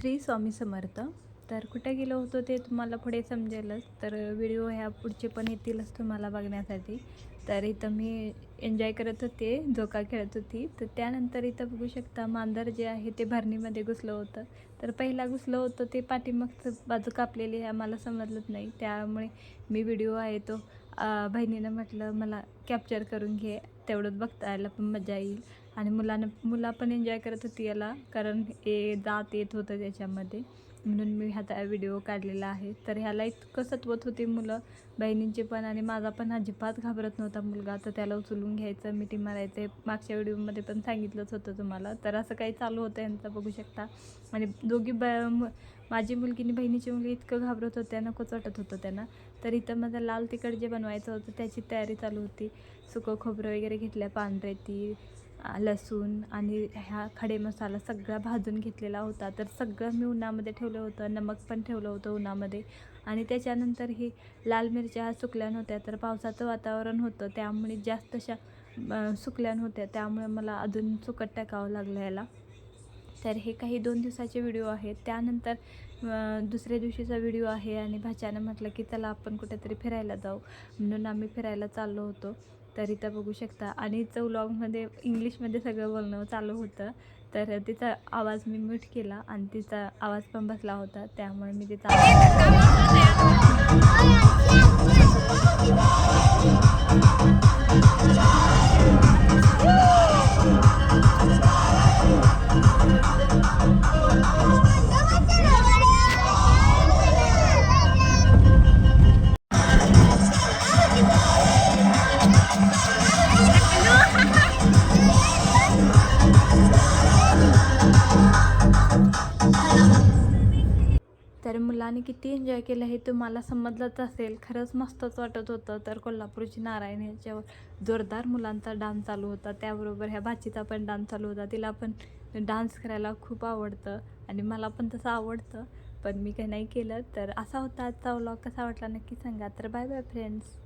श्री स्वामी समर्थ. तर कुठे गेलो होतो ते तुम्हाला पुढे समजेलच. तर व्हिडिओ ह्या पुढचे पण येतीलच तुम्हाला बघण्यासाठी. तर इथं मी एन्जॉय करत होते, झोका खेळत होती. तर त्यानंतर इथं बघू शकता मांजर जे आहे ते भरणीमध्ये घुसलं होतं. तर पहिला घुसलं होतं ते पाठीमागचं बाजू कापलेली आहे आम्हाला समजलंच नाही. त्यामुळे मी व्हिडिओ आहे तो बहिणीनं म्हटलं मला कॅप्चर करून घे, तेवढंच बघता पण मजा येईल. आणि मुला पण एन्जॉय करत होती याला, कारण दात येत होतं त्याच्यामध्ये, म्हणून मी ह्याचा व्हिडिओ काढलेला आहे. तर ह्याला इतकं सतवत होती मुलं, बहिणींचे पण, आणि माझा पण अजिबात घाबरत नव्हता मुलगा. तर त्याला उचलून घ्यायचं, मिठी मारायचं, मागच्या व्हिडिओमध्ये पण सांगितलंच होतं तुम्हाला. तर असं काही चालू होतं यांचं बघू शकता. आणि माझी मुलगी आणि बहिणीची मुलगी इतकं घाबरत होत्या, नकोच वाटत होतं त्यांना. तर इथं माझं लाल तिखट जे बनवायचं होतं त्याची तयारी चालू होती. सुकं खोबरं वगैरे घेतलं, पांढरे तीळ, लसूण आणि ह्या खडे मसाला सगळा भाजून घेतलेला होता. तर सगळं मी उन्हामध्ये ठेवलं होतं, नमक पण ठेवलं होतं उन्हामध्ये. आणि त्याच्यानंतर ही लाल मिरच्या सुकल्या नव्हत्या, तर पावसाचं वातावरण होतं त्यामुळे जास्त अशा सुकल्या नव्हत्या, त्यामुळे मला अजून सुकट टाकावं लागलं याला. तर हे काही 2 दिवसाचे व्हिडिओ आहेत. त्यानंतर दुसऱ्या दिवशीचा व्हिडिओ आहे. आणि भाच्यानं म्हटलं की चला आपण कुठेतरी फिरायला जाऊ, म्हणून आम्ही फिरायला चाललो होतो. तर इथं बघू शकता. आणि व्लॉगमध्ये इंग्लिशमध्ये सगळं बोलणं चालू होतं. तर तिचा आवाज मी म्यूट केला आणि तिचा आवाज पण बसला होता, त्यामुळे मी तिचा तर मुलांनी किती एन्जॉय केलं हे तुम्हाला समजलंच असेल. खरंच मस्तच वाटत होतं. तर कोल्हापूरची नारायण याच्यावर जोरदार मुलांचा डान्स चालू होता. त्याबरोबर ह्या भाचीचा पण डान्स चालू होता. तिला पण डान्स करायला खूप आवडतं आणि मला पण तसं आवडतं, पण मी काही नाही केलं. तर असा होता आजचा व्लॉग. कसा वाटला नक्की सांगा. तर बाय बाय फ्रेंड्स.